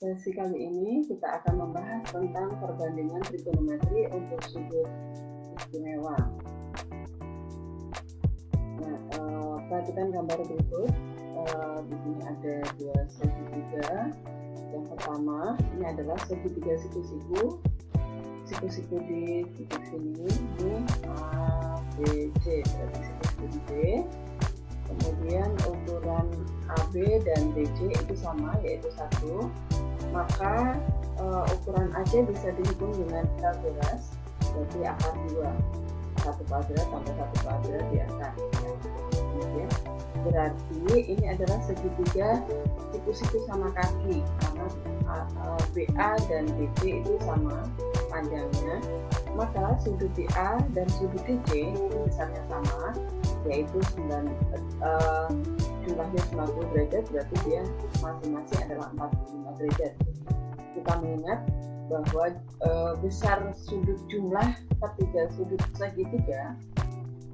Sesi kali ini kita akan membahas tentang perbandingan trigonometri untuk sudut istimewa. Nah, perhatikan gambar berikut. Di sini ada dua segitiga. Yang pertama, ini adalah segitiga siku-siku. Siku-siku di titik sini ini A, B, C, berarti siku-siku di B. Kemudian ukuran AB dan BC itu sama, yaitu 1. Maka ukuran AC bisa dihitung dengan Pythagoras, berarti akar 2. 1 kuadrat tambah 1 kuadrat di akar. Ya. Berarti ini adalah segitiga siku-siku sama kaki, karena BA dan BC itu sama panjangnya. Maka sudut di A dan sudut di C itu besarnya sama, yaitu jumlahnya 90 derajat, berarti dia masing-masing adalah 45 derajat. Kita mengingat bahwa besar sudut jumlah ketiga sudut segitiga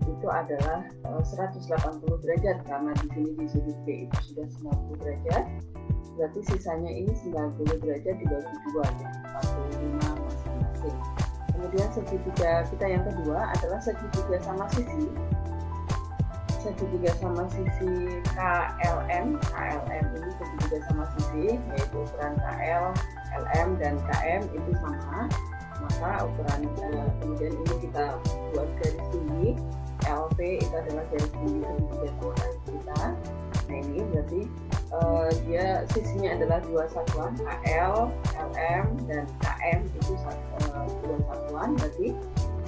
itu adalah 180 derajat, karena di sini di sudut B itu sudah 90 derajat, berarti sisanya ini 90 derajat dibagi 2, ya, 45 masing-masing. Kemudian segitiga kita yang kedua adalah segitiga sama sisi. Segitiga sama sisi KLM. KLM ini segitiga sama sisi, yaitu ukuran KL, LM dan KM itu sama. Maka ukuran kemudian ini kita buat garis tinggi. LP itu adalah garis tinggi segitiga sama kaki kita. Nah ini berarti dia sisinya adalah 2 satuan, KL, LM dan KM itu 2 satuan. Berarti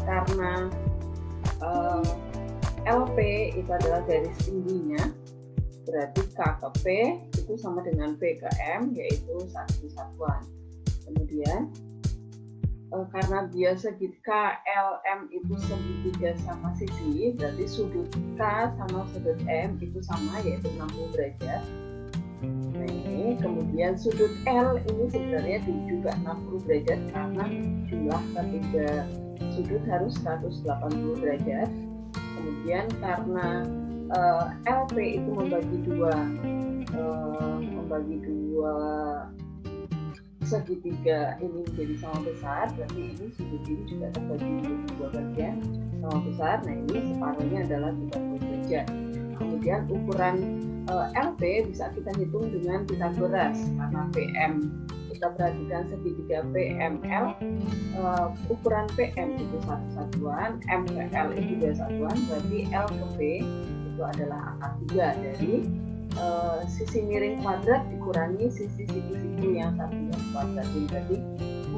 karena LP itu adalah garis tingginya, berarti K ke P itu sama dengan P ke M, yaitu 1 satuan. Kemudian karena dia segitiga KLM itu segitiga sama sisi, berarti sudut K sama sudut M itu sama, yaitu 60 derajat. Nah ini kemudian sudut L ini sebenarnya juga 60 derajat, karena jumlah ketiga sudut harus 180 derajat. Kemudian karena LP itu membagi dua segitiga ini menjadi sama besar, berarti ini sudut ini juga terbagi menjadi 2 bagian sama besar. Nah ini separuhnya adalah 30 derajat. Kemudian ukuran LP bisa kita hitung dengan Pythagoras, karena PM kita perhatikan segitiga PML, ukuran PM itu 1 satuan, M ke L itu 2 satuan, berarti L ke P itu adalah akar 3 dari sisi miring kuadrat dikurangi sisi siku-siku yang 1 yang kuadrat, jadi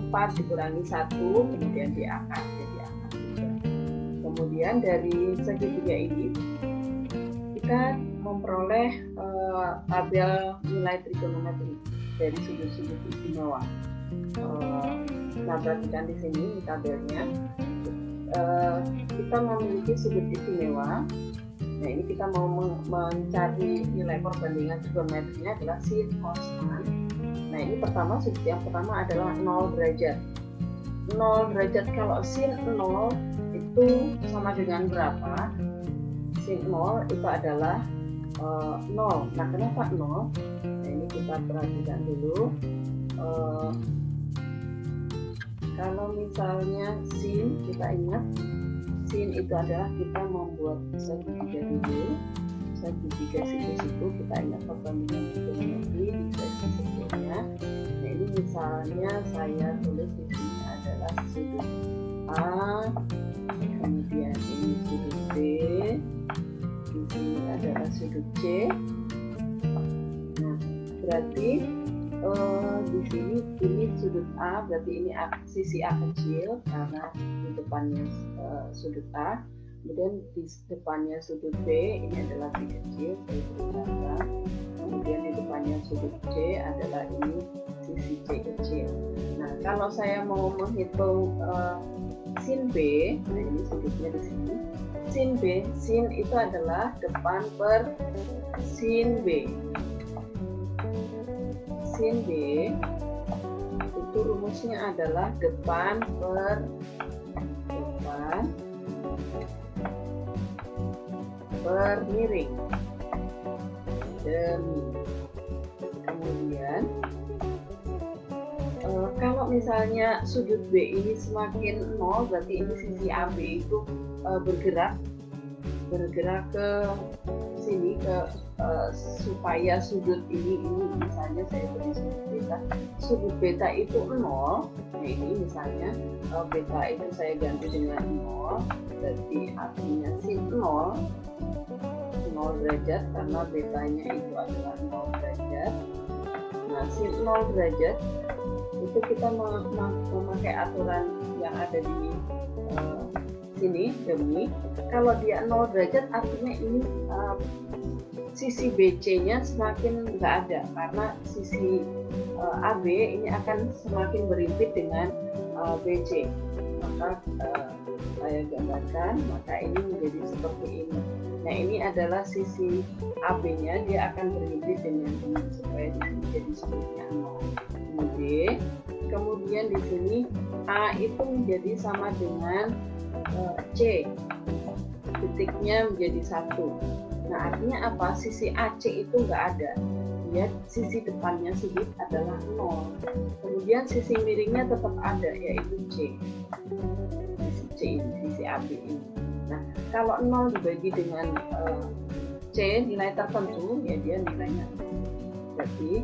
4 dikurangi 1, kemudian diakar jadi akar 3. Kemudian dari segitiga ini kita memperoleh tabel nilai trigonometri dari sudut-sudut istimewa. Nah, perhatikan di sini tabelnya. Kita memiliki sudut istimewa. Nah, ini kita mau mencari nilai perbandingan trigonometrinya adalah sin konstan. Nah, ini sudut yang pertama adalah 0 derajat. 0 derajat, kalau sin 0 itu sama dengan berapa? Sin 0 itu adalah 0. Nah, kenapa 0? Nah, ini kita perhatikan dulu. Kalau misalnya sin, kita ingat sin itu adalah kita membuat segitiga dulu, segitiga siku-siku. Kita ingat perbandingan trigonometri di sesi sebelumnya. Nah ini misalnya saya tulis di sini adalah sudut A, kemudian ini sudut B, di sini adalah sudut C. Nah berarti di sini ini sudut A, berarti ini sisi A kecil karena di depannya sudut A. Kemudian di depannya sudut B ini adalah B kecil, kemudian di depannya sudut C adalah ini sisi C kecil. Nah kalau saya mau menghitung sin B, nah ini sudutnya di sini. Sin B, sin itu adalah depan per sin B. Sin B itu rumusnya adalah depan per miring demi. Kemudian misalnya sudut B ini semakin 0, berarti ini sisi AB itu bergerak ke sini supaya sudut ini misalnya saya tulis sudut beta itu 0. Nah ini misalnya beta itu saya ganti dengan 0, berarti artinya sin 0 derajat karena betanya itu adalah 0 derajat. Nah sin 0 derajat itu kita memakai aturan yang ada di sini demi kalau dia 0 derajat artinya ini sisi BC-nya semakin nggak ada karena sisi AB ini akan semakin berimpit dengan BC. Maka saya gambarkan, maka ini menjadi seperti ini. Nah ini adalah sisi AB-nya, dia akan berimpit dengan ini supaya di sini jadi sudutnya 0. Kemudian di sini A itu menjadi sama dengan C, titiknya menjadi 1. Nah artinya apa? Sisi AC itu nggak ada, ya sisi depannya sudut adalah 0. Kemudian sisi miringnya tetap ada, yaitu C. Sisi C ini, sisi AB ini. Nah kalau 0 dibagi dengan C nilai tertentu, ya dia nilainya 0. Jadi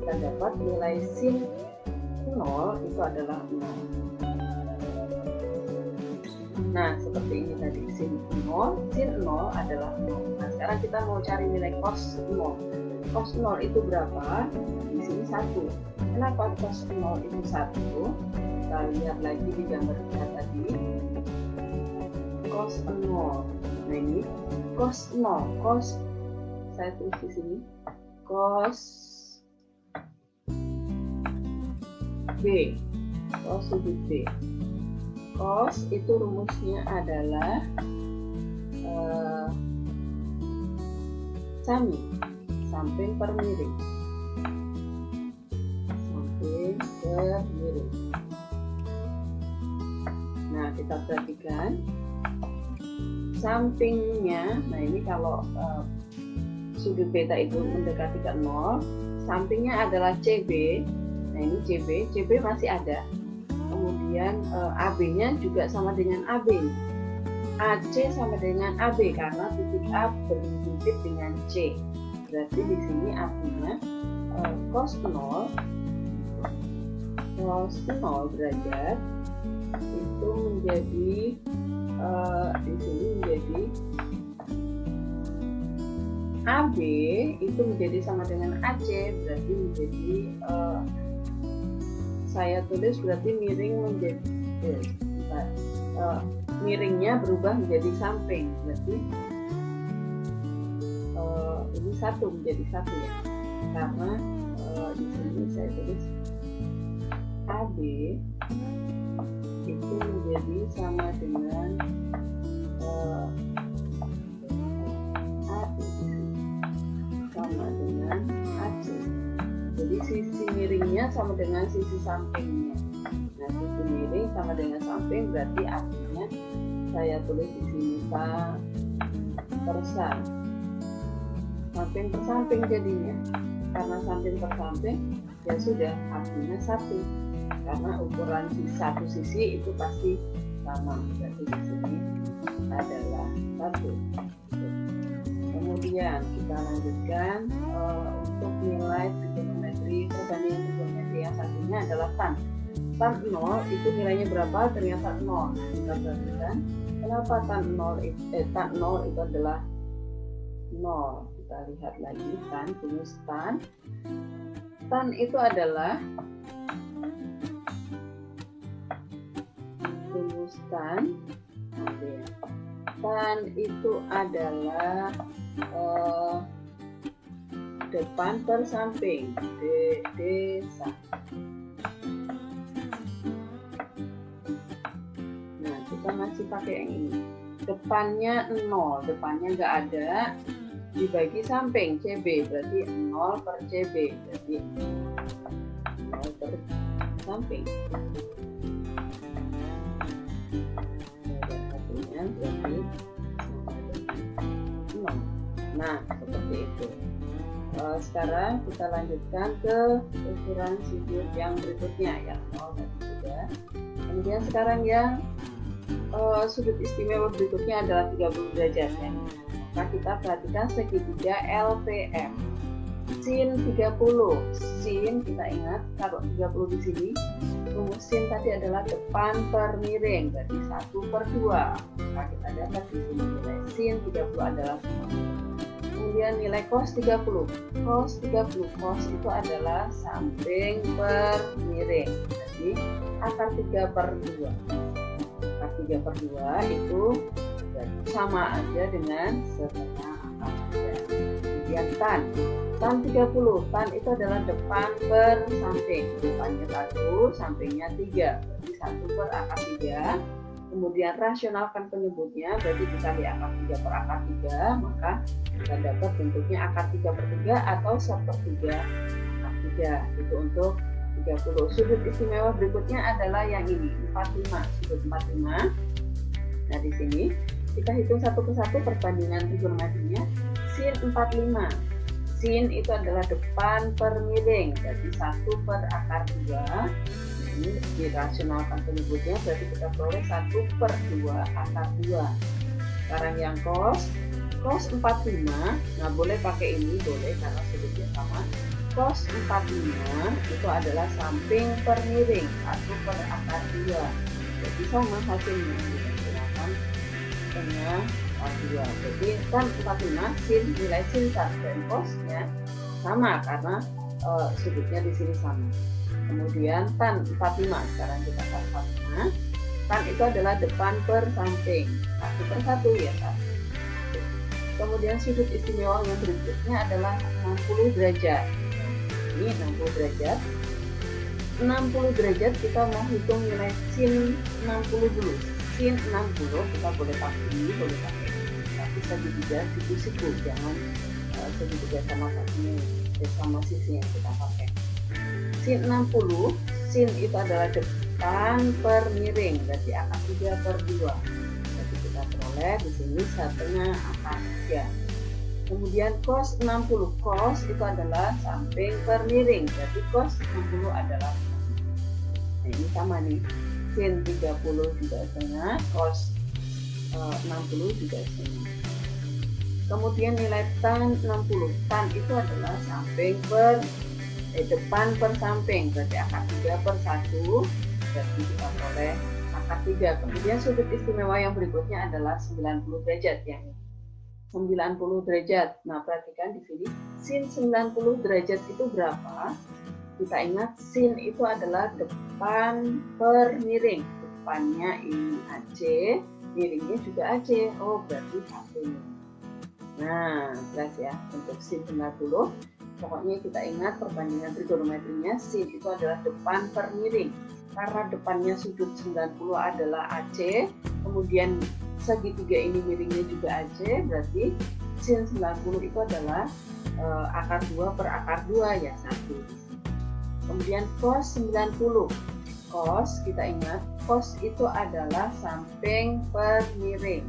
kita dapat nilai sin 0 itu adalah 0. Nah seperti ini tadi, sin 0 adalah 0. Nah sekarang kita mau cari nilai cos 0. Cos 0 itu berapa? Di sini 1. Kenapa cos 0 itu 1? Kita lihat lagi di gambar kita tadi. Cos 0. Nah ini cos 0. Cos saya tulis di sini. Cos B. Cos sudut B. Cos itu rumusnya adalah samping per miring. Samping per miring. Nah kita perhatikan sampingnya. Nah ini kalau sudut beta itu mendekati ke 0, sampingnya adalah CB. Nah ini CB masih ada. Kemudian AB-nya juga sama dengan AB. AC sama dengan AB karena titik A berimpit dengan C. Berarti di sini artinya cos 0 derajat itu menjadi di sini menjadi AB itu menjadi sama dengan AC, berarti menjadi saya tulis berarti miring menjadi miringnya berubah menjadi samping, berarti ini 1 menjadi 1 ya, karena di sini saya tulis AB itu menjadi sama dengan AB sama dengan AC. Jadi sisi miringnya sama dengan sisi sampingnya. Nah, sisi miring sama dengan samping berarti artinya saya tulis di sini persa. Samping per samping jadinya. Karena samping per samping ya sudah artinya 1. Karena ukuran satu sisi itu pasti sama. Berarti di sini adalah 1. Kemudian kita lanjutkan untuk nilai trigonometri, perbandingan trigonometri yang satunya adalah tan. Tan 0 itu nilainya berapa? Ternyata 0. Kita perhatikan kenapa tan 0 itu adalah 0. Kita lihat lagi rumus tan. Tan itu adalah rumus tan. Tan itu adalah depan per samping, Nah kita masih pakai yang ini. Depannya 0, depannya nggak ada, dibagi samping CB berarti 0 per CB berarti 0 per samping. Satunya berarti 0. Nah seperti itu. sekarang kita lanjutkan ke ukuran sudut yang berikutnya, yang 0 tadi sudah. Kemudian sekarang yang sudut istimewa berikutnya adalah 30 derajat ya. Maka kita perhatikan segitiga LPM. Sin 30. Sin kita ingat taruh 30 di sini. Rumus sin tadi adalah depan per miring, berarti 1/2. Maka kita dapat di sini nilai sin 30 adalah 1. Kemudian nilai cos 30. Cos 30. Cos itu adalah samping per miring. Jadi akar 3/2. Akar 3/2 itu sama aja dengan setengah akar 3. Kemudian tan. Tan 30. Tan itu adalah depan per samping. Depannya 1, sampingnya 3. Berarti 1/akar 3. Kemudian rasionalkan penyebutnya, berarti dikali akar 3/akar 3, maka kita dapat bentuknya akar 3/3 atau 1/3 akar 3. Itu untuk 30. Sudut istimewa berikutnya adalah yang ini, 45. Sudut 45. Nah, di sini kita hitung satu persatu perbandingan trigonometrinya. Sin 45. Sin itu adalah depan per miring, berarti 1/akar 2. Ini dirasionalkan penyebutnya, berarti kita peroleh 1/2 akar 2. Sekarang yang cos 45. Nah, boleh pakai ini, boleh karena sudutnya sama. Cos 45 itu adalah samping per miring, 1/akar 2. Jadi sama hasilnya, kita gunakan setengah akar 2. Jadi kan 45 sin, nilai sin dan cosnya sama karena sudutnya di sini sama. Kemudian tan 45, sekarang kita tan 45. Tan itu adalah depan per samping, 1/1 ya kan. Kemudian sudut istimewa yang berikutnya adalah 60 derajat. Ini 60 derajat. 60 derajat kita mau hitung nilai sin 60 dulu. Sin 60 kita boleh pakai ini, boleh pakai ini. Tapi segitiga siku-siku, jangan segitiga sama sisi yang kita pakai. Sin 60, sin itu adalah depan per miring, berarti akar 3/2. Jadi kita peroleh di sini setengah akar 3. Kemudian cos 60, cos itu adalah samping per miring, berarti cos 60 adalah 1. Nah, ini sama nih, sin 30 juga setengah, cos 60 juga setengah. Kemudian nilai tan 60, tan itu adalah samping per depan per samping, berarti akar 3/1, berarti kita peroleh akar 3. Kemudian sudut istimewa yang berikutnya adalah 90 derajat yang ini. 90 derajat. Nah, perhatikan di sini sin 90 derajat itu berapa? Kita ingat sin itu adalah depan per miring. Depannya ini AC, miringnya juga AC. Oh, berarti 1. Nah, jelas ya untuk sin 90. Pokoknya kita ingat perbandingan trigonometrinya, sin itu adalah depan per miring. Karena depannya sudut 90 adalah AC, kemudian segitiga ini miringnya juga AC, berarti sin 90 itu adalah akar 2/akar 2 ya, 1. Kemudian cos 90. Cos, kita ingat, cos itu adalah samping per miring.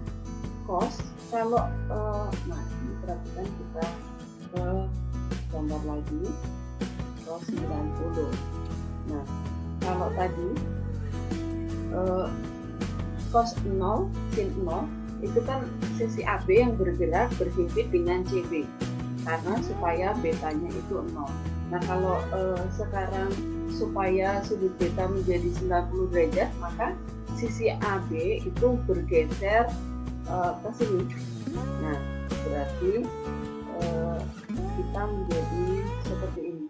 Cos, kalau, nah ini perhatikan kita ke gambar lagi, cos 90. Nah, kalau tadi cos 0, sin 0 itu kan sisi AB yang bergerak berhimpit dengan CB karena supaya betanya itu 0. Nah, kalau sekarang supaya sudut beta menjadi 90 derajat, maka sisi AB itu bergeser ke sini. Nah, berarti kita menjadi seperti ini.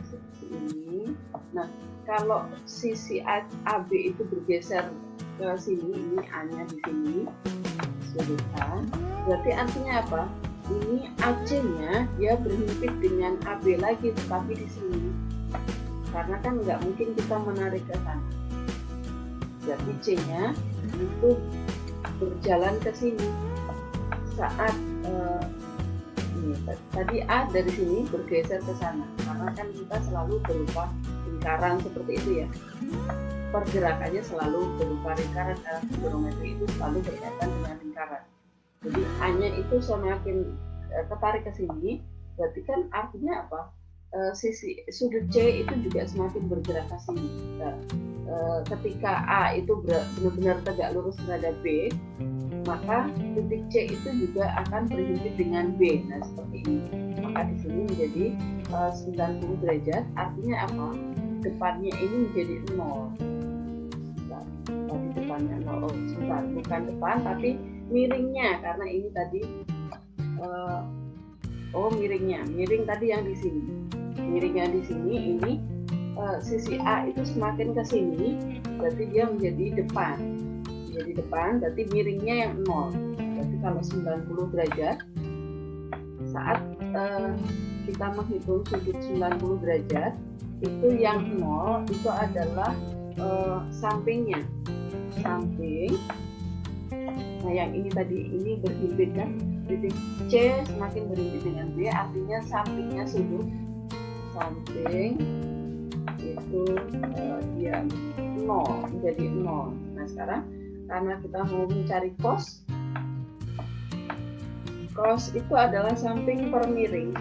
Seperti ini. Nah, kalau sisi AB itu bergeser ke sini, ini A-nya di sini, sudut A, berarti artinya apa? Ini AC-nya dia berhimpit dengan AB lagi, tetapi di sini. Karena kan nggak mungkin kita menarik ke sana. Berarti C-nya itu berjalan ke sini. Saat ini tadi A dari sini bergeser ke sana, karena kan kita selalu berupa lingkaran seperti itu ya. Pergerakannya selalu berupa lingkaran, dalam trigonometri itu selalu berkaitan dengan lingkaran. Jadi A-nya itu semakin ketarik ke sini, berarti kan artinya apa? Sisi sudut C itu juga semakin bergerak ke sini. Nah, ketika A itu benar-benar tegak lurus terhadap B, maka titik C itu juga akan berhimpit dengan B. Nah, seperti ini. Maka di sini menjadi 90 derajat, artinya apa? Depannya ini menjadi 0. Nah, tadi depannya 0, sebentar, bukan depan tapi miringnya, karena ini tadi miring tadi yang di sini. Miringnya di sini ini sisi A itu semakin ke sini, berarti dia menjadi depan. Jadi depan, berarti miringnya yang 0. Berarti kalau 90 derajat, saat kita menghitung sudut 90 derajat, itu yang 0 itu adalah sampingnya. Samping. Nah, yang ini tadi ini berhimpit kan, titik C semakin berhimpit dengan B, artinya sampingnya sudut. Samping itu dia 0, menjadi 0. Nah, sekarang karena kita mau mencari cos itu adalah samping per miring.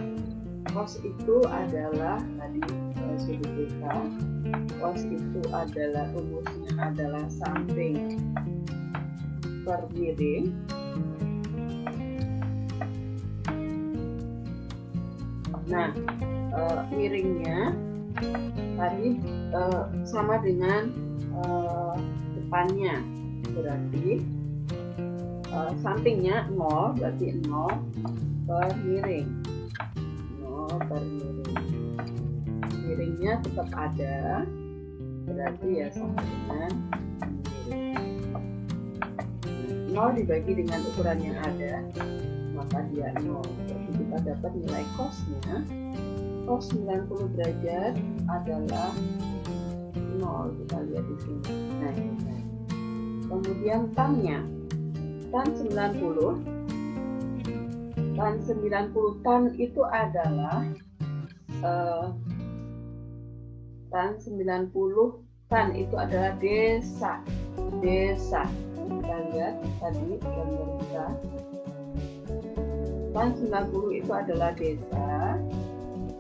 Cos itu adalah tadi sudut beta. Cos itu adalah rumusnya adalah samping per miring. Nah, miringnya tadi sama dengan depannya, berarti sampingnya 0, berarti 0 per miring. 0 per miring. Miringnya tetap ada, berarti ya sama dengan miring. 0 dibagi dengan ukuran yang ada, maka dia 0. Jadi kita dapat nilai cosnya. Cos 90 derajat adalah 0. Kita lihat di sini. Nah, kemudian tannya, tan 90. Tan itu adalah tan 90 itu adalah desa. Kita lihat tadi gambar kita. Tan 90 itu adalah desa.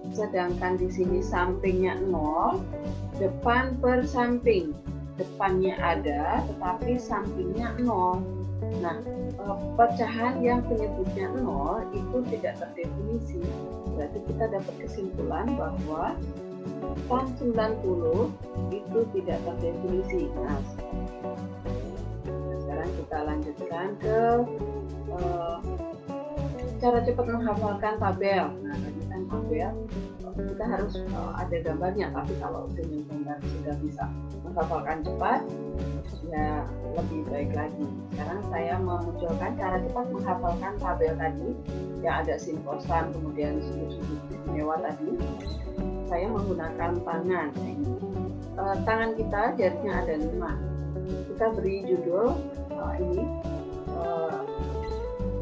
Sedangkan di sini sampingnya 0, depan per samping. Depannya ada, tetapi sampingnya 0. Nah, pecahan yang penyebutnya 0 itu tidak terdefinisi. Berarti kita dapat kesimpulan bahwa tan 90 itu tidak terdefinisi. Nah, sekarang kita lanjutkan ke cara cepat menghafalkan tabel. Nah, tadi kan tabel kita harus ada gambarnya, tapi kalau dengan gambar sudah bisa menghafalkan cepat, ya lebih baik lagi. Sekarang saya memunculkan cara cepat menghafalkan tabel tadi yang ada sin kosan, kemudian sudut-sudut istimewa tadi. Saya menggunakan tangan. Tangan kita jarinya ada 5. Kita beri judul ini.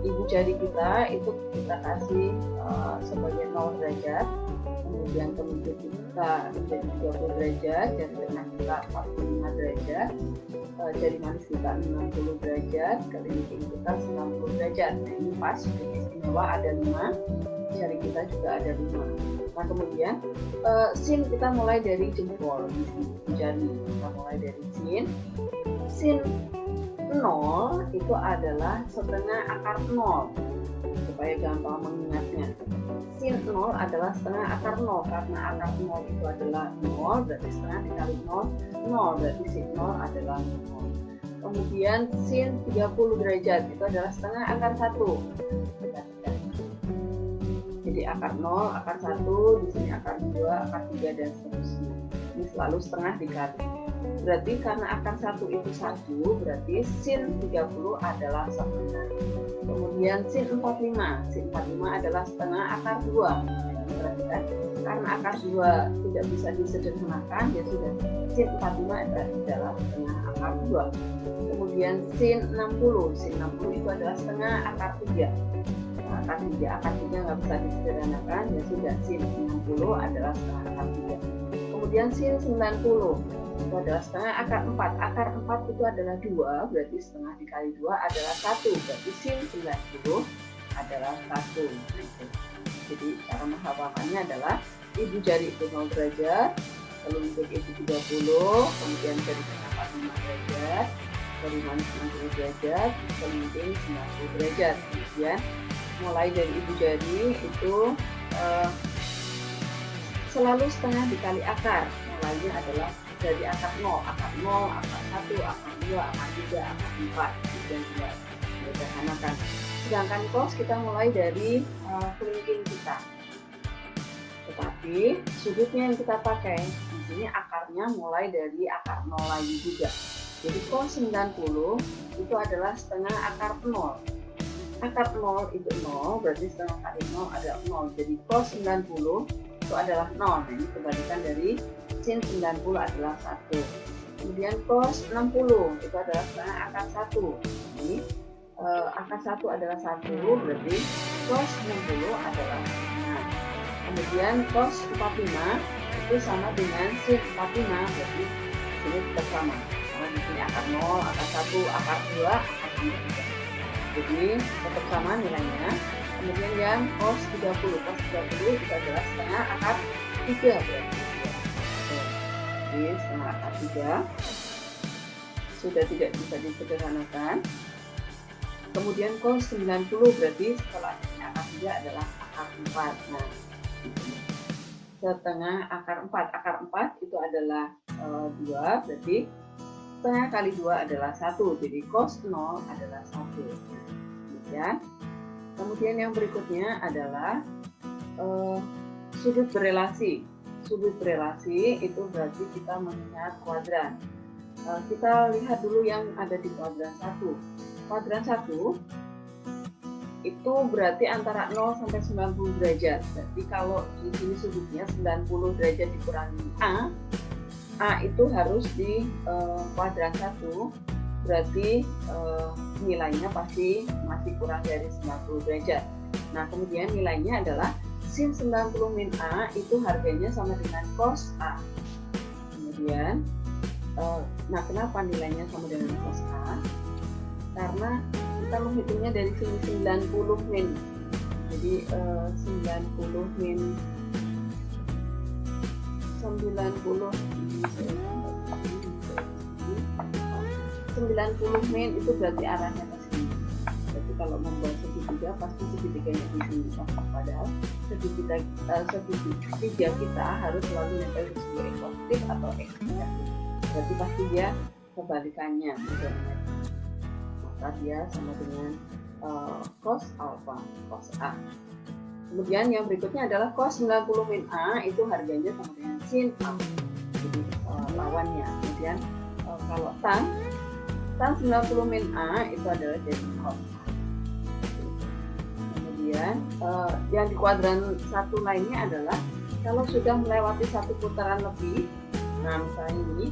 Ibu jari kita itu kita kasih sebagai 0 derajat, kemudian telunjuk kita menjadi 20 derajat, jari tengah kita 45 derajat, jari manis kita 60 derajat, kelingking kita 90 derajat. Nah, ini pas, istimewa ada 5, jari kita juga ada 5. Nah, kemudian sin kita mulai dari jempol, jari kita mulai dari sin 0 itu adalah setengah akar 0, supaya gampang mengingatnya. Sin 0 adalah setengah akar 0, karena akar 0 itu adalah 0, berarti setengah dikali 0, 0, berarti sin 0 adalah 0. Kemudian sin 30 derajat itu adalah setengah akar 1. Jadi akar 0, akar 1, di sini akar 2, akar 3, dan seterusnya. Ini selalu setengah dikali. Berarti karena akar 1 itu 1, berarti sin 30 adalah setengah. Kemudian sin 45 adalah setengah akar 2. Berarti kan karena akar 2 tidak bisa disederhanakan, ya sudah, sin 45 adalah setengah akar 2. Kemudian sin 60 itu adalah setengah akar 3. Akar 3 nggak bisa disederhanakan, ya sudah, sin 60 adalah setengah akar 3. Kemudian sin 90 itu adalah setengah akar 4. Akar 4 itu adalah 2, berarti setengah dikali 2 adalah 1, berarti sin 90 adalah 1. Jadi cara menghafalannya adalah ibu jari itu 0 derajat, lalu untuk itu 30, kemudian dari tengah 45 derajat, dari minus 60 derajat, kemudian 90 derajat. Kemudian mulai dari ibu jari itu selalu setengah dikali akar. Mulainya adalah dari akar 0, akar 0, akar 1, akar 2, akar 3, akar 4. Kemudian juga sederhanakan. Sedangkan cos kita mulai dari kelingking kita. Tetapi sudutnya yang kita pakai di sini akarnya mulai dari akar 0 lagi juga. Jadi cos 90 itu adalah setengah akar 0. Akar 0 itu 0, berarti setengah kali 0 ada 0. Jadi cos 90 itu adalah 0. Nah, ini kebalikan dari sin 90 adalah 1. Kemudian cos 60 itu adalah setengah akar 1. Ini akar 1 adalah 1, berarti cos 60 adalah setengah. Kemudian cos 45 itu sama dengan sin 45, berarti ini tetap sama. Karena di sini akar 0, akar 1, akar 2, akar 3. Jadi tetap sama nilainya. Kemudian yang cos 30 itu adalah setengah akar 3, berarti jadi setengah akar 3 sudah tidak bisa disederhanakan. Kemudian cos 90 berarti setelah akar 3 adalah akar 4. Nah, setengah akar 4. Akar 4 itu adalah 2, berarti setengah kali 2 adalah 1. Jadi cos 0 adalah 1. Demikian. Kemudian yang berikutnya adalah sudut berelasi. Sudut berelasi itu berarti kita mengingat kuadran. Kita lihat dulu yang ada di kuadran 1. Kuadran 1 itu berarti antara 0 sampai 90 derajat. Jadi kalau di sini sudutnya 90 derajat dikurangi A itu harus di kuadran 1, berarti nilainya pasti masih kurang dari 90 derajat. Nah, kemudian nilainya adalah sin 90 min A itu harganya sama dengan cos A. Kemudian, nah kenapa nilainya sama dengan cos A? Karena kita menghitungnya dari sini 90 min. Jadi 90 min 90 min itu berarti arahnya ke sini. Jadi kalau membuat segitiga pasti segitiganya di sini. Padahal segitiga kita harus selalu nempel di sini positif atau x negatif. Berarti pasti dia kebalikannya. Maka dia sama dengan cos alpha, cos A. Kemudian yang berikutnya adalah cos 90 min A itu harganya sama dengan sin A. Jadi lawannya. Kemudian kalau tan 90 min A itu adalah jadi cos A. Kemudian yang di kuadran 1 lainnya adalah kalau sudah melewati satu putaran lebih, nah misalnya ini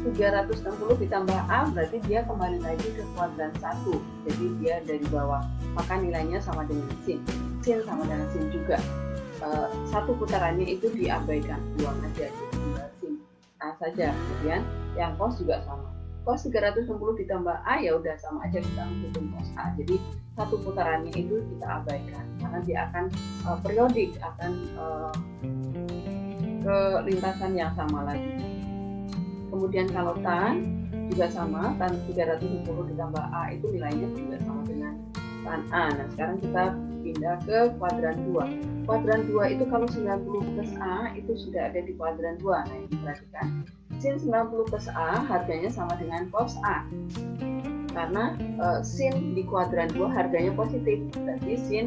360 ditambah A berarti dia kembali lagi ke kuadran 1. Jadi dia dari bawah, maka nilainya sama dengan sin. Sin sama dengan sin juga. Satu putarannya itu diabaikan, buang aja, tinggal sin A saja. Kemudian yang cos juga sama. Cos 360 ditambah A ya udah sama aja, kita menghitung cos A. Jadi satu putarannya itu kita abaikan karena dia akan periodik, akan ke lintasan yang sama lagi. Kemudian kalau tan juga sama, tan 360 ditambah A itu nilainya juga sama dengan tan A. Nah sekarang kita pindah ke kuadran 2. Kuadran 2 itu kalau 90 plus A itu sudah ada di kuadran 2. Nah ini perhatikan, sin 90 plus A harganya sama dengan cos A. Karena sin di kuadran 2 harganya positif, berarti sin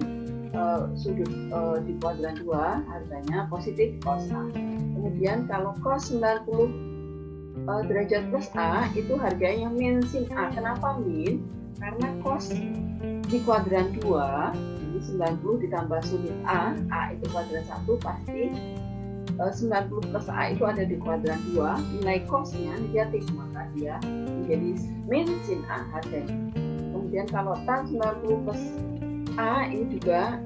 sudut di kuadran 2 harganya positif cos A. Kemudian kalau cos 90 derajat plus A itu harganya min sin A. Kenapa min? Karena cos di kuadran 2, jadi 90 ditambah sudut A itu kuadran 1 pasti 90 plus A itu ada di kuadran 2, nilai cosnya negatif, maka dia menjadi min sin A harganya. Kemudian kalau tan 90 plus A ini juga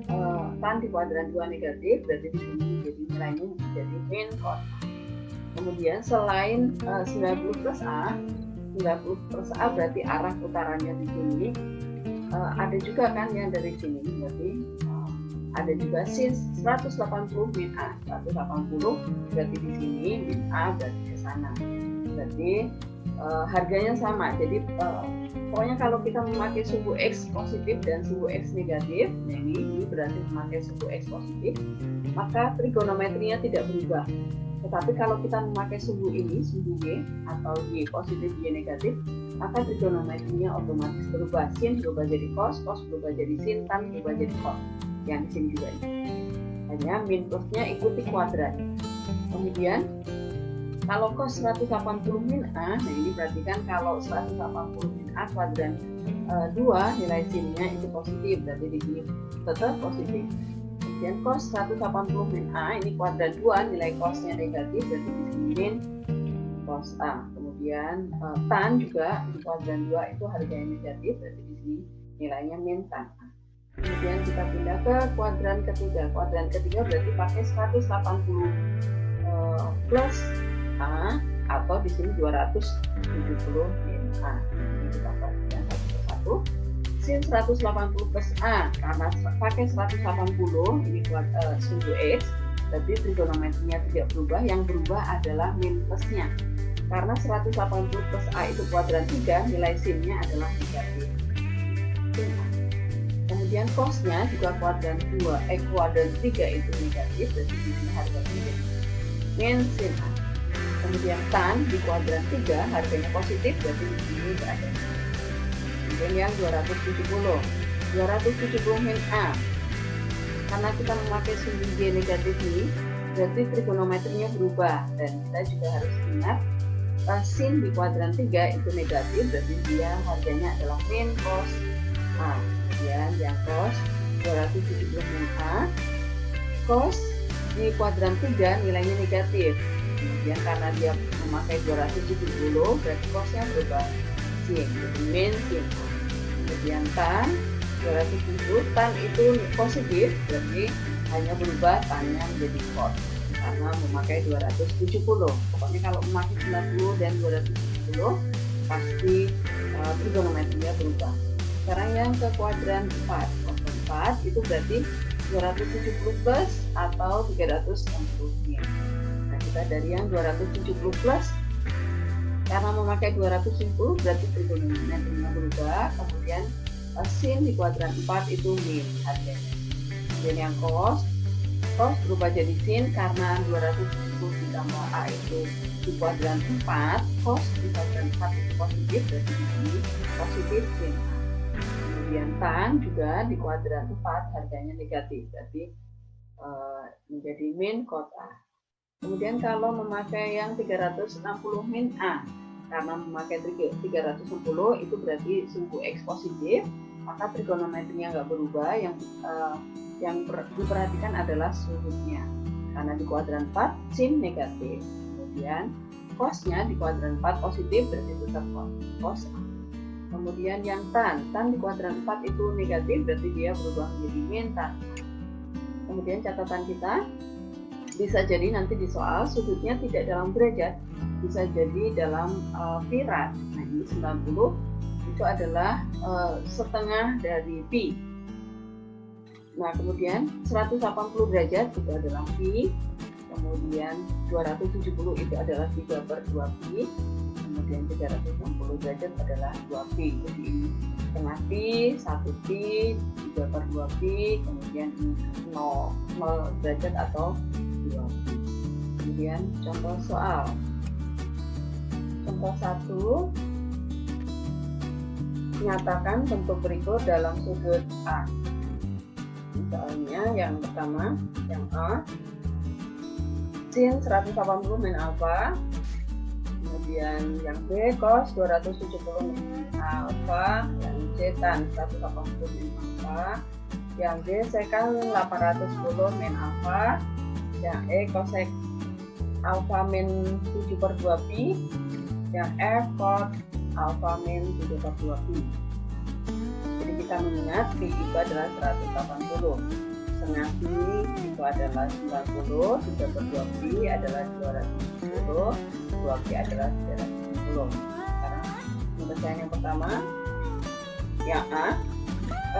tan di kuadran 2 negatif, berarti di sini jadi nilainya menjadi min cos A. Kemudian selain 90 plus A, 90 plus A berarti arah putarannya di sini. Ada juga kan yang dari sini, berarti ada juga sin 180 min A. 180 berarti di sini, min A berarti ke sana. Berarti harganya sama. Jadi pokoknya kalau kita memakai sumbu X positif dan sumbu X negatif, nah ini berarti memakai sumbu X positif, maka trigonometrinya tidak berubah. Tetapi kalau kita memakai sumbu ini, sumbu Y atau Y positif, Y negatif, maka trigonometrinya otomatis berubah. Sin berubah jadi cos, cos berubah jadi sin, tan berubah jadi cos. Yang di sini juga ini. Hanya min plusnya ikuti kuadrat. Kemudian kalau cos 180 min A, nah ini perhatikan kalau 180 min A kuadran 2 nilai sinnya itu positif, berarti di sini tetap positif. Kemudian cos 180 min A ini kuadran 2 nilai cosnya negatif, berarti di sini min cos A. Kemudian tan juga di kuadran 2 itu harganya negatif, berarti di sini nilainya min tan A. Kemudian kita pindah ke kuadran ketiga. Kuadran ketiga berarti pakai 180 plus A atau di sini 270 min A. Ini kita perhatikan satu persatu. Sin 180 plus A karena pakai 180 ini sumbu X, berarti trigonometrinya tidak berubah. Yang berubah adalah min plusnya. Karena 180 plus A itu kuadran 3, nilai sinnya adalah negatif. Sin A. Kemudian cosnya juga kuadran 3 itu negatif, jadi di sini harganya jadi min sin A. Kemudian tan di kuadran 3 harganya positif, jadi di sini berada. Kemudian yang 270 min A, karena kita memakai sumbu Y negatif ini, berarti trigonometrinya berubah. Dan kita juga harus ingat sin di kuadran 3 itu negatif, berarti dia harganya adalah min cos A. Kemudian yang cos 270 min A, cos di kuadran 3 nilainya negatif. Kemudian karena dia memakai 270, berarti cosnya berubah sin, jadi min sin A. Kemudian tan 270, tan itu positif, berarti hanya berubah tannya menjadi cos karena memakai 270. Pokoknya kalau memakai 90 dan 270 pasti trigonometrinya berubah. Sekarang yang ke kuadran 4. Kuadran 4 itu berarti 270 plus atau 360 min. Nah, kita dari yang 270 plus, karena memakai 270 berarti trigonometrinya berubah. Kemudian sin di kuadran 4 itu min harganya. Kemudian yang cos berubah jadi sin karena 270 ditambah A itu di kuadran 4, cos di kuadran 4 itu positif, berarti di sini positif sin A. Kemudian tan juga di kuadran 4 harganya negatif, berarti menjadi min cos A. Kemudian kalau memakai yang 360 min A, karena memakai 360 itu berarti sumbu X positif, maka trigonometrinya nggak berubah. Yang diperhatikan adalah sudutnya, karena di kuadran 4 sin negatif. Kemudian cosnya di kuadran 4 positif, berarti tetap cos A. Kemudian yang tan di kuadran 4 itu negatif, berarti dia berubah menjadi min tan. Kemudian catatan kita, bisa jadi nanti di soal sudutnya tidak dalam derajat, bisa jadi dalam virat. Nah ini 90 itu adalah setengah dari pi. Nah kemudian 180 derajat itu adalah pi. Kemudian 270 itu adalah 3/2 pi. Kemudian 360 derajat adalah 2 pi. Jadi ini setengah pi, 1 pi, 3/2 pi, kemudian 0 derajat atau 2 pi. Kemudian contoh soal. Contoh 1, nyatakan bentuk berikut dalam sudut A. Misalnya yang pertama, yang A, sin 180 min alfa. Kemudian yang B, cos 270 min alfa. Yang C, tan 180 min alfa. Yang D, sekan 810 min alfa. Yang E, cosek alfa min 7/2 pi. Yang F, cos alfa min 7/2 pi. Jadi kita mengingat pi itu adalah 180. setengah pi itu adalah 90, 3 per 2 pi adalah 270, 2 pi adalah 370. Sekarang penyelesaian yang pertama, yang A,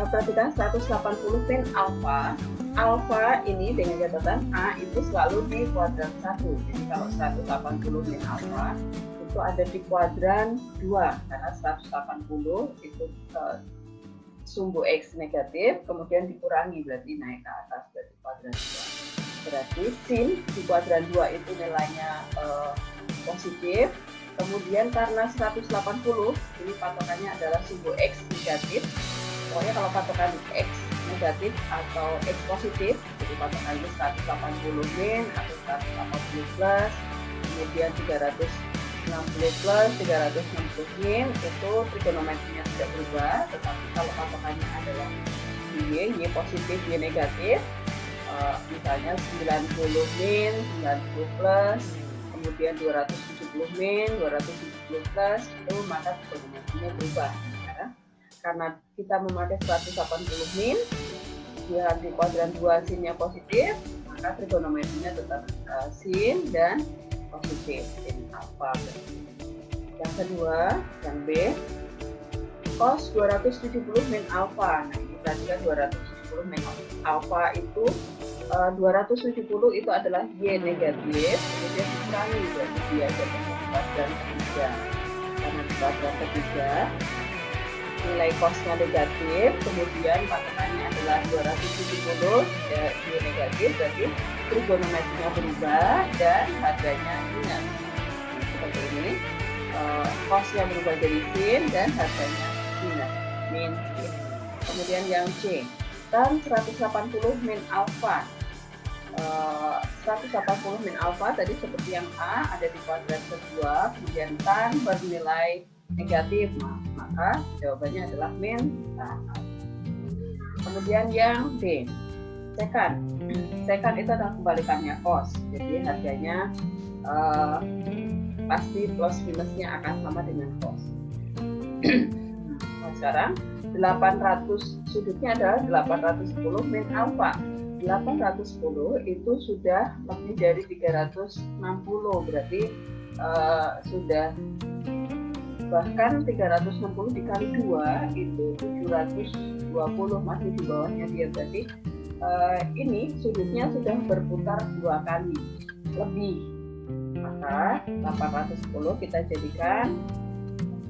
perhatikan 180 min alfa. Alfa ini dengan catatan A itu selalu di kuadran 1. Jadi kalau 180 min alfa itu ada di kuadran 2 karena 180 itu sumbu X negatif, kemudian dikurangi berarti naik ke atas berarti kuadran 2. Berarti sin di kuadran 2 itu nilainya positif. Kemudian karena 180 ini patokannya adalah sumbu X negatif. Pokoknya kalau patokan X negatif atau X positif, jadi patokan itu 180 min atau 180 plus, kemudian 360 plus, 360 min, itu trigonometrinya tidak berubah. Tetapi kalau patokannya adalah Y positif, Y negatif, misalnya 90 min, 90 plus, kemudian 270 min, 270 plus, itu maka trigonometrinya berubah. Karena kita memakai 180 min, di kuadran 2 sinnya positif, maka trigonometrinya tetap sin dan positif, sin alfa. Yang kedua, yang B, cos 270 min alfa. Nah, ini perhatikan 270 min alfa itu 270 itu adalah Y negatif, kemudian dikurangi berarti dia jadi kuadran ketiga. Karena di kuadran ketiga nilai cosnya negatif, kemudian patokannya adalah 270 Y negatif, berarti trigonometrinya berubah dan harganya minus. Seperti ini, cosnya berubah jadi sin dan harganya minus, min. Kemudian yang C, tan 180 min alfa. 180 min alfa tadi seperti yang A ada di kuadran kedua, kemudian tan bernilai negatif, maka jawabannya adalah min tan. Kemudian yang D, sekan. Sekan itu adalah kebalikannya cos, jadi harganya pasti plus minusnya akan sama dengan cos. Nah, sekarang 800 sudutnya adalah 810 min alfa. 810 itu sudah lebih dari 360, berarti sudah bahkan 360 dikali 2 itu 720, masih di bawahnya dia. Berarti ini sudutnya sudah berputar 2 kali lebih, maka 810 kita jadikan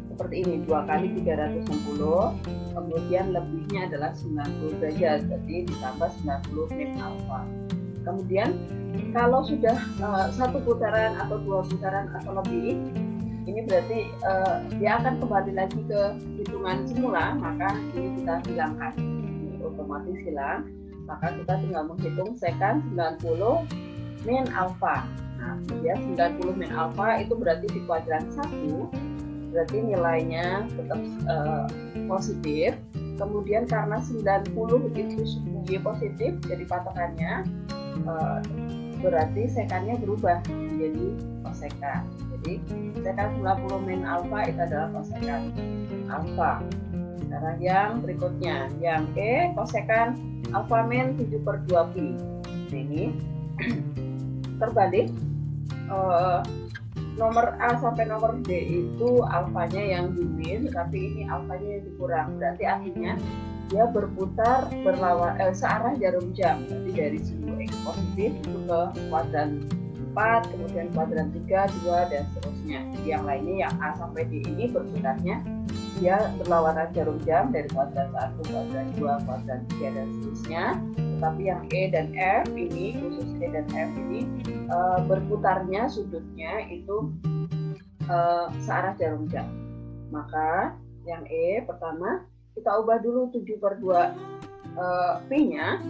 seperti ini, 2 kali 360, kemudian lebihnya adalah 90 derajat, berarti ditambah 90 min alfa. Kemudian kalau sudah 1 putaran atau 2 putaran atau lebih, ini berarti dia akan kembali lagi ke hitungan semula, maka ini kita hilangkan, ini otomatis hilang, maka kita tinggal menghitung sekan 90 min alfa. Nah, kemudian 90 min alfa itu berarti di kuadran 1, berarti nilainya tetap positif. Kemudian karena 90 itu sumbu Y positif, jadi patokannya berarti sekannya berubah menjadi kosekan. Jadi sekan 90 min alfa itu adalah kosekan alfa. Sekarang yang berikutnya, yang E, kosekan alfa min 7 per 2 pi. Ini terbalik, nomor A sampai nomor D itu alfanya yang min, tapi ini alfanya yang dikurang. Berarti artinya dia berputar searah jarum jam. Jadi dari sumbu X positif itu ke kuadran 4, kemudian kuadran 3, 2, dan seterusnya. Yang lainnya yang A sampai D ini berputarnya dia berlawanan jarum jam dari kuadran 1, kuadran 2, kuadran 3, dan seterusnya. Tetapi yang E dan F ini, khusus E dan F ini berputarnya sudutnya itu searah jarum jam. Maka yang E pertama kita ubah dulu 7 per 2 P-nya,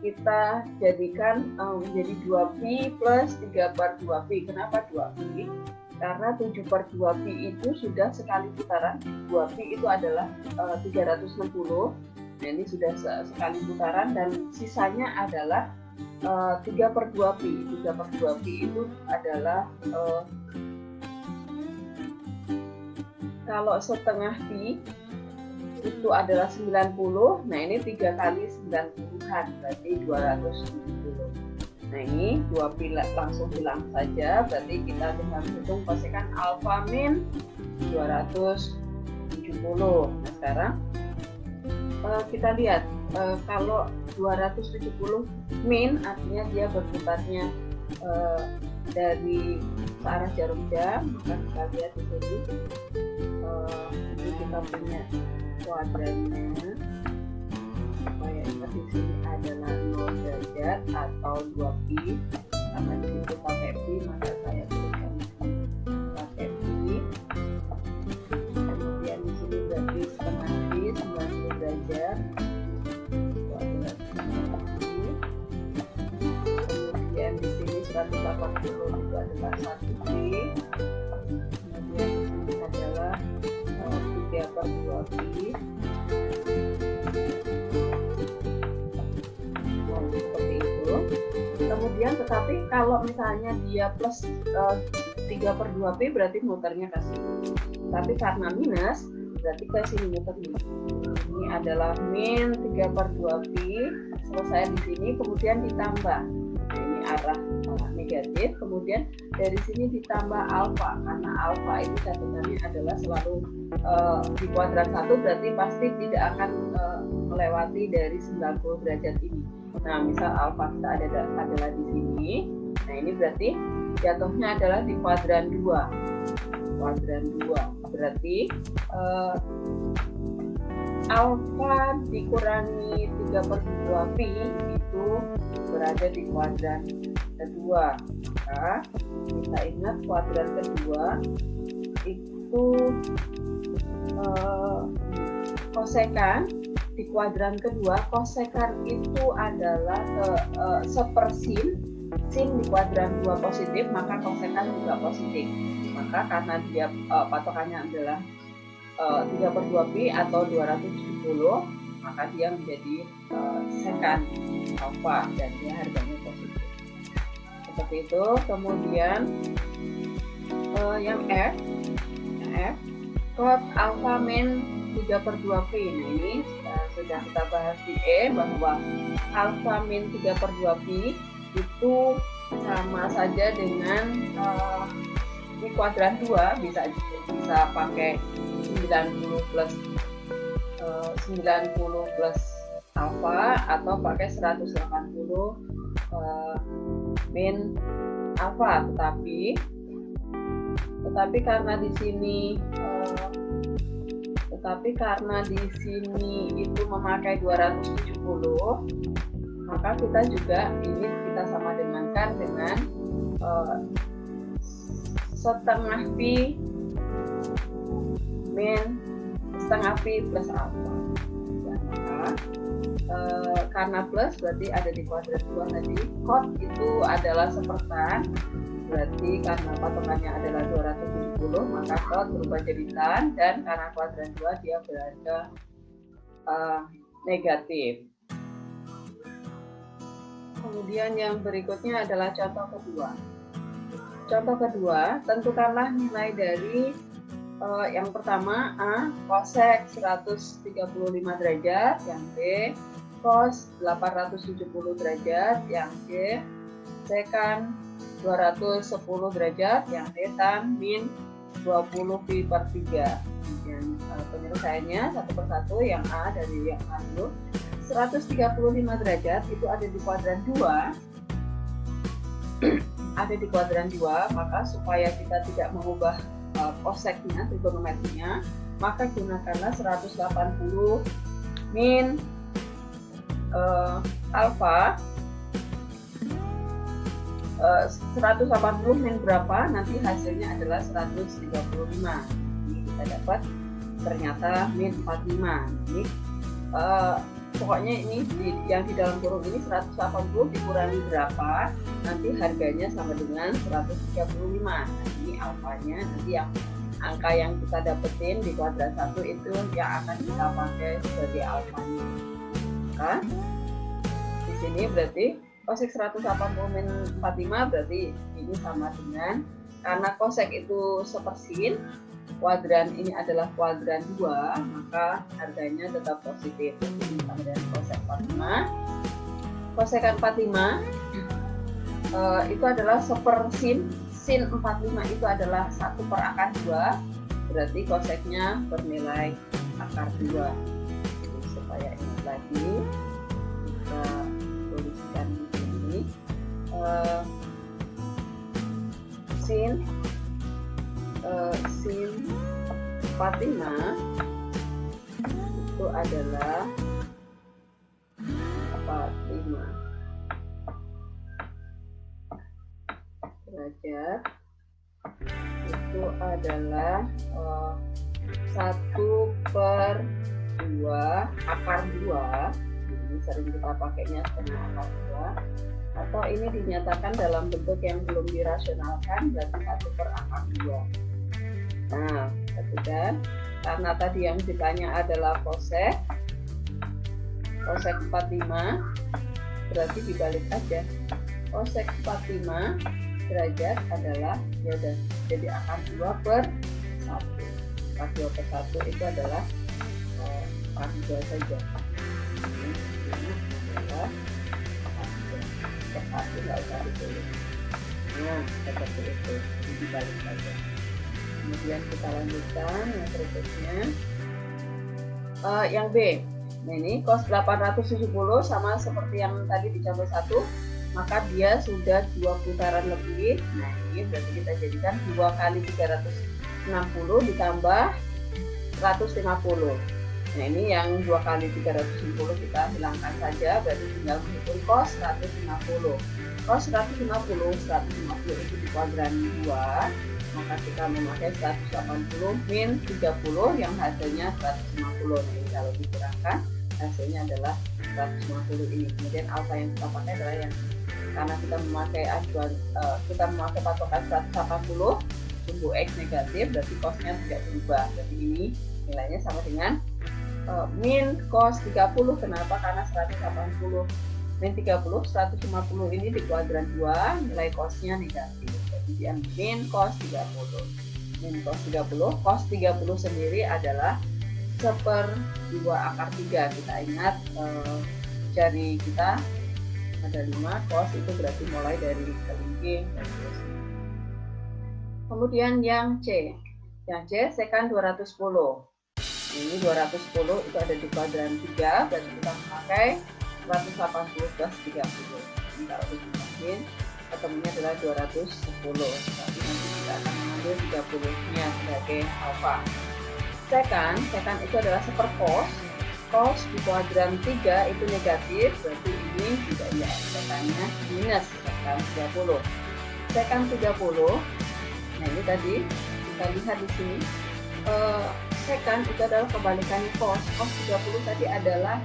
kita jadikan menjadi 2 Pi plus 3 per 2 Pi. Kenapa 2 Pi? Karena 7 per 2 Pi itu sudah sekali putaran. 2 Pi itu adalah 360. Nah, ini sudah sekali putaran dan sisanya adalah 3 per 2 Pi. 3 per 2 Pi itu adalah kalau setengah Pi itu adalah 90. Nah ini 3 kali 90-an berarti 270. Nah ini 2 pi langsung bilang saja, berarti kita tinggal hitung kosekan alfa min 270. Nah sekarang kita lihat kalau 270 min artinya dia berputarnya dari searah jarum jam, maka kita lihat di sini ini kita punya kuadrannya. Supaya ingat di sini adalah 0 derajat atau 2 pi, karena di situ pakai pi maka saya tuliskan pakai pi. Kemudian di sini berarti setengah pi 90 derajat itu adalah setengah pi. Kemudian di sini 180 itu adalah 1 pi. Kemudian di sini adalah 3/2 pi. Seperti itu. Kemudian tetapi kalau misalnya dia plus 3/2 pi berarti muternya ke sini. Tapi karena minus berarti ke sini muternya. Ini adalah min 3/2 pi, selesai di sini, kemudian ditambah. Ini arah negatif, kemudian dari sini ditambah alfa, karena alfa itu catatannya adalah selalu di kuadran 1 berarti pasti tidak akan melewati dari 90 derajat ini. Nah, misal alfa kita adalah di sini. Nah, ini berarti jatuhnya adalah di kuadran 2. Kuadran 2. Berarti alfa dikurangi 3/2 pi itu berada di kuadran kedua. Maka kita ingat kuadran kedua itu kosekan di kuadran kedua, kosekan itu adalah sepersin. Sin di kuadran 2 positif, maka kosekan juga positif. Maka karena dia patokannya adalah 3/2 pi atau 270, maka dia menjadi sekan alfa dan dia harganya positif. Seperti itu. Kemudian yang F cos alfa min 3/2 pi. Nah, ini sudah kita bahas di E bahwa alfa min 3/2 pi itu sama saja dengan ini kuadran 2, bisa pakai 90 plus 90 plus alfa atau pakai 180 min alfa, tetapi karena di sini itu memakai 270, maka kita juga ini kita sama dengankan dengan setengah pi min setengah pi plus alfa. Ya, maka karena plus berarti ada di kuadran 2 tadi. Cos itu adalah sepertan, berarti karena patokannya adalah 270, maka cos berubah jadi tan, dan karena kuadran 2 dia berada negatif. Kemudian yang berikutnya adalah contoh kedua. Contoh kedua, tentukanlah nilai dari yang pertama A cosec 135 derajat, yang B cos 870 derajat, yang C sekan 210 derajat, yang D tan min 20 pi per 3. Kemudian penyelesaiannya satu persatu. Yang A dari yang A dulu. 135 derajat itu ada di kuadran 2. Ada di kuadran 2, maka supaya kita tidak mengubah koseknya, trigonometrinya, maka gunakanlah 180 min alfa. 180 min berapa? Nanti hasilnya adalah 135. Ini kita dapat ternyata min 45. Ini pokoknya ini yang di dalam kurung ini 180 dikurangi berapa, nanti harganya sama dengan 135. Nah, ini alfanya, nanti yang angka yang kita dapetin di kuadran 1 itu yang akan kita pakai sebagai alfanya. Maka di sini berarti kosek 180 min 45 berarti ini sama dengan, karena kosek itu sepersin, kuadran ini adalah kuadran 2, maka harganya tetap positif. Jadi sama dengan cosec 45. Kosekan 45 itu adalah sepersin. Sin 45 itu adalah 1 per akar 2, berarti koseknya bernilai akar 2. Jadi supaya ini lagi kita tuliskan di sini, sin 45 itu adalah 45 derajat, itu adalah 1 per 2 akar 2. Ini sering kita pakainya setengah akar 2, atau ini dinyatakan dalam bentuk yang belum dirasionalkan, berarti 1 per akar 2. Nah, perhatikan, karena tadi yang ditanya adalah kosek 45, berarti dibalik aja. Kosek 45 derajat adalah, ya udah, jadi akar 2 per 1. Akar 2 per 1 itu adalah akar 2 saja. Ini adalah akar 2 per 1, nggak usah ditulis. Nah, seperti itu, dibalik saja. Kemudian kita lanjutkan yang berikutnya, yang B. Nah, ini cos 870 sama seperti yang tadi dicapai 1, maka dia sudah 2 putaran lebih. Nah, ini berarti kita jadikan 2 kali 360 ditambah 150. Nah, ini yang 2 kali 360 kita hilangkan saja, berarti tinggal menghitung cos 150. Cos 150 itu di kuadran 2, maka kita memakai 180 min 30 yang hasilnya 150. Nah, kalau dikurangkan hasilnya adalah 150 ini. Kemudian alfa yang kita pakai adalah yang, karena kita memakai acuan, kita memakai patokan 180, sumbu X negatif, berarti cosnya tidak berubah. Berarti ini nilainya sama dengan min cos 30. Kenapa? Karena 180 min 30, 150 ini di kuadran 2, nilai cosnya negatif. Jadi dia min cos 30. Min cos 30, cos 30 sendiri adalah 1/2 akar 3. Kita ingat jari kita ada 5, cos itu berarti mulai dari kelingking dan terusnya. Kemudian yang C. Yang C sekan 210. Ini 210 itu ada di kuadran 3, berarti kita memakai 180 plus 30. Ini kalau dijumlahin ketemunya adalah 210. Tapi nanti kita akan mengambil 30-nya sebagai alfa. Sekan itu adalah sepercos. Cos di kuadran 3 itu negatif, berarti ini tidak ya, sekannya minus sekan 30. Sekan 30, nah ini tadi kita lihat di sini, sekan itu adalah kebalikannya cos. Cos 30 tadi adalah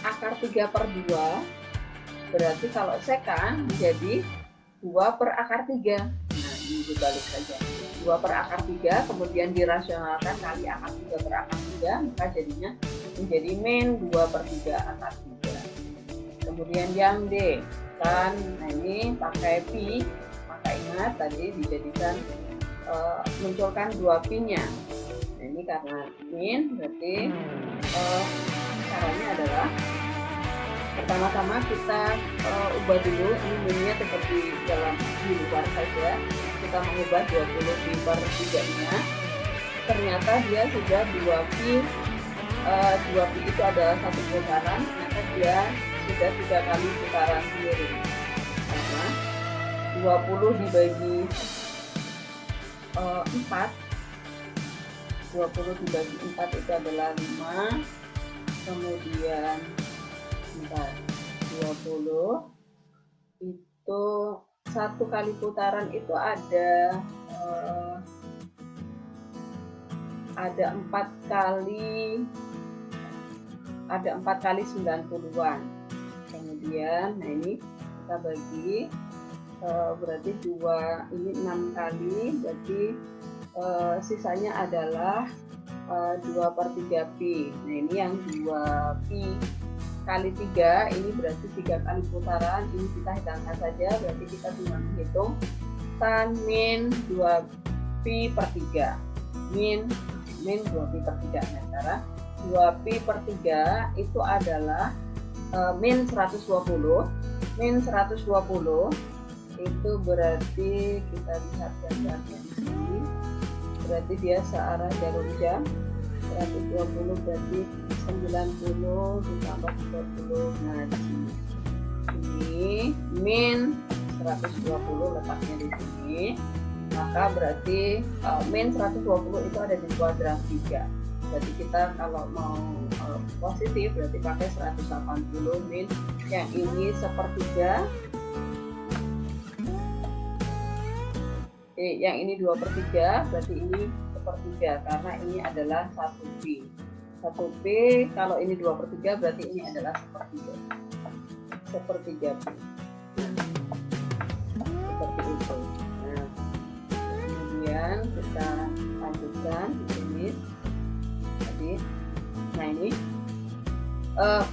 akar 3/2, berarti kalau sekan menjadi 2 per akar 3. Nah, ini dibalik saja. 2 per akar 3, kemudian dirasionalkan kali akar 3 per akar 3, maka jadinya menjadi min 2 per 3 akar 3. Kemudian yang D, kan, nah ini pakai pi, maka ingat tadi dijadikan munculkan 2 pi-nya. Nah, ini karena min, berarti caranya adalah pertama-tama kita ubah dulu, ini minnya tetap di luar saja. Kita mengubah 20 pi per 3-nya, ternyata dia sudah 2 pi. 2 pi itu adalah 1 putaran, ternyata dia sudah 3 kali putaran sendiri. Karena 20 dibagi 4, 20 dibagi 4 itu adalah 5, kemudian 20 itu 1 kali putaran itu ada 4 kali 90-an. Kemudian nah ini kita bagi, berarti 2 ini 6 kali, berarti sisanya adalah 2/3 pi. Nah ini yang 2 pi kali 3, ini berarti 3 kali putaran. Ini kita hilangkan saja, berarti kita cuma menghitung tan min 2 pi per 3 min 2pi per 3. Nah, cara 2pi per 3 itu adalah min 120. Min 120 itu berarti kita lihat gambarnya di sini. Berarti dia searah jarum jam. 120 berarti 90 ditambah 30. Nah, di sini. Ini min 120 letaknya di sini. Maka berarti min 120 itu ada di kuadran 3. Berarti kita kalau mau positif berarti pakai 180 min yang ini sepertiga, yang ini 2/3, berarti ini sepertiga karena ini adalah 1pi. 1pi kalau ini 2/3 berarti ini adalah sepertiga pi. Seperti itu. Nah, kemudian kita lanjutkan di sini. Nah, ini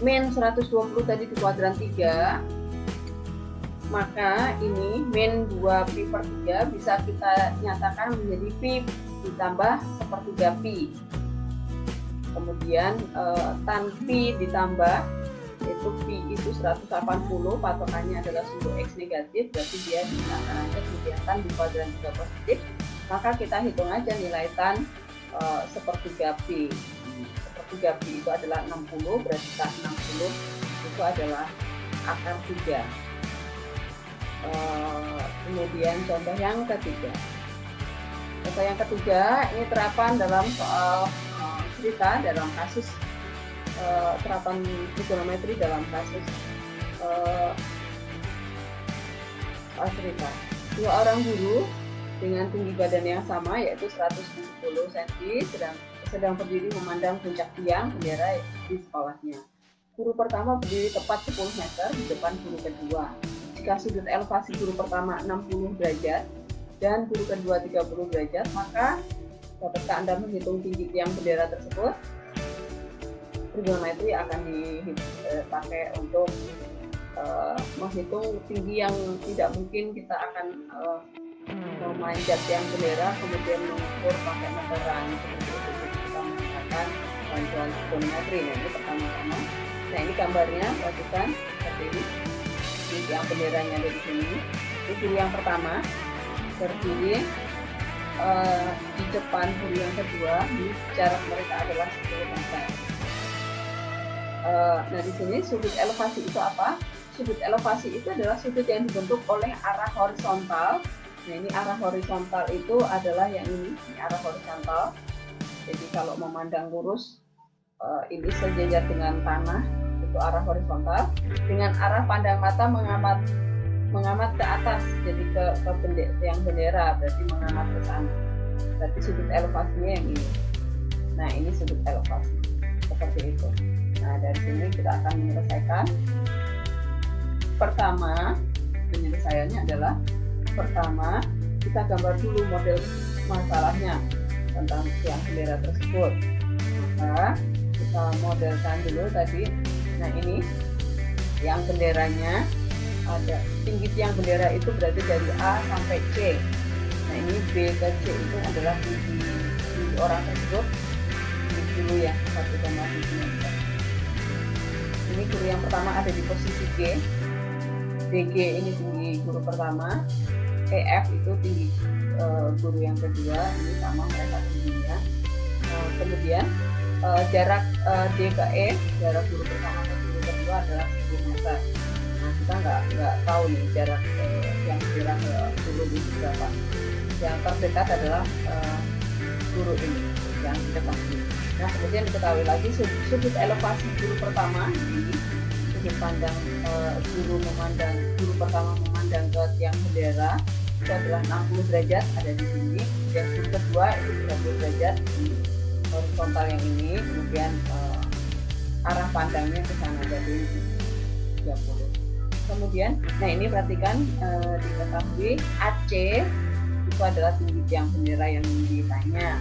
min 120 tadi di kuadran 3, maka ini min 2pi per 3 bisa kita nyatakan menjadi pi ditambah sepertiga pi. Kemudian tan pi ditambah itu pi itu 180, patokannya adalah suhu X negatif, berarti dia digunakan aja kegiatan di kuadran 3 positif, maka kita hitung aja nilai tan sepertiga pi. Sepertiga pi itu adalah 60, berarti tan 60 itu adalah akar 3. Kemudian contoh yang ketiga. Contoh yang ketiga ini terapan dalam soal cerita dalam kasus terapan trigonometri dalam kasus soal cerita. 2 orang guru dengan tinggi badan yang sama yaitu 170 cm sedang berdiri memandang puncak tiang bendera di sekolahnya. Guru pertama berdiri tepat 10 meter di depan guru kedua. Jika sudut elevasi guru pertama 60 derajat dan guru kedua 30 derajat, maka dapatkah Anda menghitung tinggi tiang bendera tersebut? Trigonometri akan dipakai untuk menghitung tinggi yang tidak mungkin kita akan memanjat tiang bendera kemudian mengukur pakai meteran seperti itu. Kita menggunakan bantuan trigonometri. Nah, ini pertama-tama. Nah, ini gambarnya, perhatikan seperti ini. Yang benderanya ada di sini. Ini guru yang pertama berdiri di depan guru yang kedua. Jarak mereka adalah 10 meter. Nah, di sini sudut elevasi itu apa? Sudut elevasi itu adalah sudut yang dibentuk oleh arah horizontal. Nah, ini arah horizontal itu adalah yang ini arah horizontal. Jadi kalau memandang lurus ini sejajar dengan tanah, itu arah horizontal. Dengan arah pandang mata mengamat ke atas, jadi ke yang bendera, berarti mengamat ke sana. Berarti sudut elevasinya yang ini. Nah, ini sudut elevasi seperti itu. Nah, dari sini kita akan menyelesaikan. Pertama, penyelesaiannya adalah pertama kita gambar dulu model masalahnya tentang tiang bendera tersebut. Maka kita modelkan dulu tadi. Nah, ini tiang benderanya ada tinggi tiang bendera itu berarti dari A sampai C. Nah, ini B ke C itu adalah tinggi orang tersebut. Ini dulu ya 1,7 meter. Ini guru yang pertama ada di posisi G. DG ini tinggi guru pertama. EF itu tinggi guru yang kedua. Ini sama mereka tingginya. Kemudian jarak D ke E, jarak guru pertama ke guru kedua adalah 10 meter. Nah, kita nggak tahu nih jarak yang jarak guru itu berapa. Yang terdekat adalah guru ini yang dekat ini. Nah, kemudian diketahui lagi sudut elevasi guru pertama ini, sudut pandang guru pertama memandang ke tiang bendera itu adalah 60 derajat ada di sini. Dan guru kedua itu 30 derajat di horizontal yang ini. Kemudian arah pandangnya ke sana jadi 30. Kemudian, nah ini perhatikan diketahui AC itu adalah tinggi tiang bendera yang ditanya.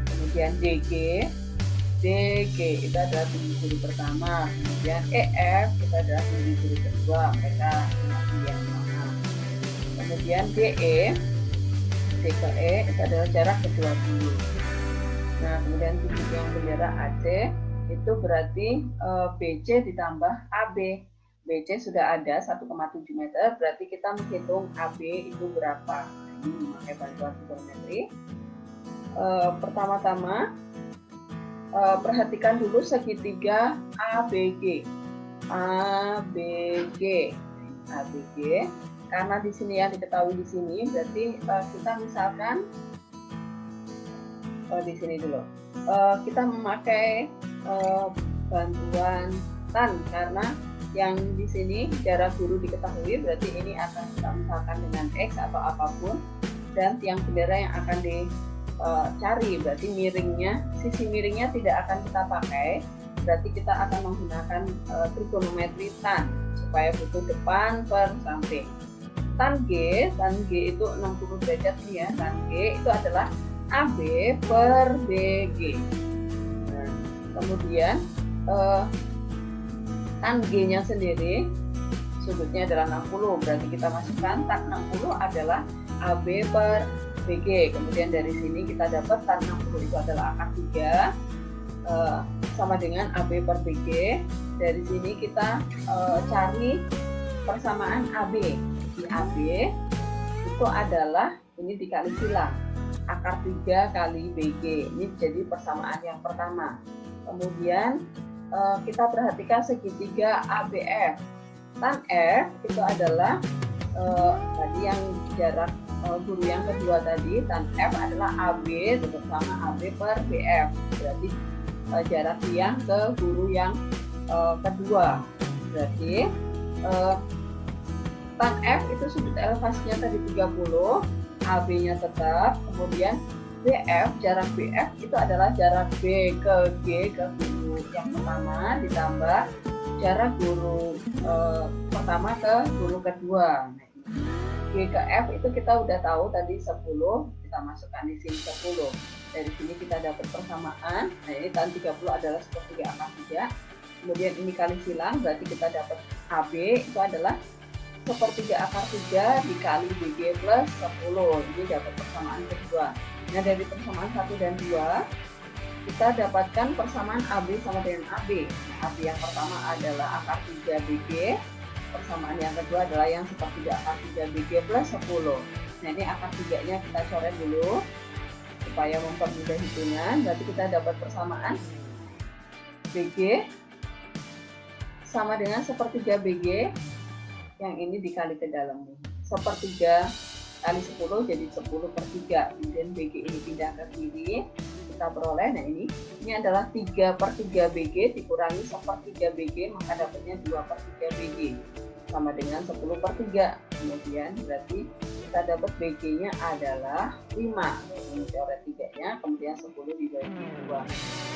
Kemudian DG itu adalah tinggi guru pertama. Kemudian EF itu adalah tinggi guru kedua, mereka tinggi yang sama. Kemudian DE C ke E itu adalah jarak ke-20. Nah, kemudian titik yang bendera AC itu berarti BC ditambah AB. BC sudah ada 1,7 meter, berarti kita menghitung AB itu berapa. Nah, ini memakai bantuan trigonometri. Pertama-tama perhatikan dulu segitiga ABG. ABG. Karena di sini yang diketahui di sini, berarti kita misalkan di sini dulu. Kita memakai bantuan tan karena yang di sini jarak guru diketahui, berarti ini akan kita misalkan dengan X atau apapun, dan tiang bendera yang akan dicari berarti miringnya, sisi miringnya tidak akan kita pakai, berarti kita akan menggunakan trigonometri tan supaya butuh depan per samping. Tan G itu 60 derajat nih ya, tan G itu adalah AB per BG. Nah, kemudian tan G-nya sendiri sudutnya adalah 60, berarti kita masukkan tan 60 adalah AB per BG. Kemudian dari sini kita dapat tan 60 itu adalah akar 3 sama dengan AB per BG. Dari sini kita cari persamaan AB. Di AB itu adalah ini dikali silang, akar 3 kali BG. Ini jadi persamaan yang pertama. Kemudian kita perhatikan segitiga ABF. Tan F itu adalah tadi yang jarak guru yang kedua tadi, tan F adalah AB bersama AB per BF. Berarti jarak yang ke guru yang kedua. Berarti tan F itu sudut elevasinya tadi 30, AB-nya tetap, kemudian BF, jarak BF itu adalah jarak B ke G ke guru yang pertama ditambah jarak guru pertama ke guru kedua. Nah, G ke F itu kita udah tahu tadi 10, kita masukkan di sini 10. Dari sini kita dapat persamaan. Nah, ini tan 30 adalah sepertiga akar 3. Kemudian ini kali silang, berarti kita dapat AB itu adalah sepertiga akar 3 dikali BG plus 10. Ini dapat persamaan kedua. Nah, dari persamaan 1 dan 2 kita dapatkan persamaan AB sama dengan AB. Nah, AB yang pertama adalah akar 3 BG, persamaan yang kedua adalah yang sepertiga akar 3 BG plus 10. Nah, ini akar 3-nya kita coret dulu supaya mempermudah hitungan. Berarti kita dapat persamaan BG sama dengan sepertiga BG yang ini dikali ke dalam. Sepertiga kali 10 jadi 10 per 3. Kemudian BG ini pindah ke kiri, kita peroleh, nah ini adalah 3 per 3 BG dikurangi sepertiga BG, maka dapatnya 2 per 3 BG sama dengan 10 per 3. Kemudian berarti kita dapat BG-nya adalah 5. Ini coret 3-nya, kemudian 10 dibagi 2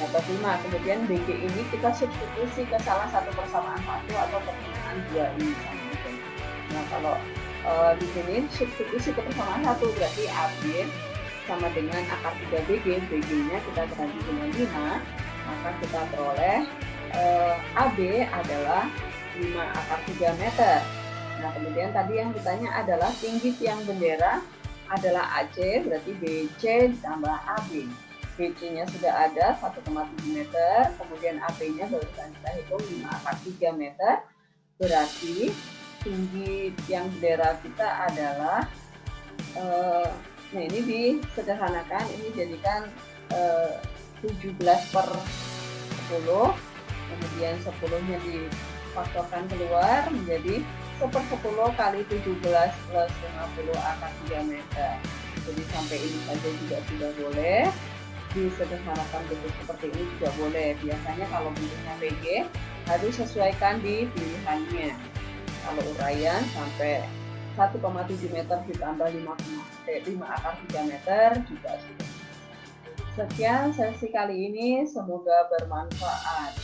dapat 5. Kemudian BG ini kita substitusi ke salah satu persamaan 1 atau persamaan 2 ini. Nah, kalau di sini substitusi ke persamaan 1 berarti AB sama dengan akar 3 BG, BG-nya kita ganti dengan 5, maka kita peroleh AB adalah 5 akar 3 meter. Nah, kemudian tadi yang ditanya adalah tinggi tiang bendera adalah AC, berarti BC ditambah AB. BC-nya sudah ada 1,7 meter, kemudian AB-nya barusan kita hitung 5 akar 3 meter, berarti tinggi tiang bendera kita adalah nah ini disederhanakan, ini jadikan 17 per 10, kemudian 10-nya difaktorkan keluar menjadi 1/10 kali 17 plus 50 akar 3 meter. Jadi sampai ini saja juga sudah boleh, disederhanakan bentuk seperti ini juga boleh. Biasanya kalau bentuknya PG harus sesuaikan di pilihannya. Kalau uraian sampai 1,7 meter ditambah 5 akar 3 meter juga sudah. Sekian sesi kali ini, semoga bermanfaat.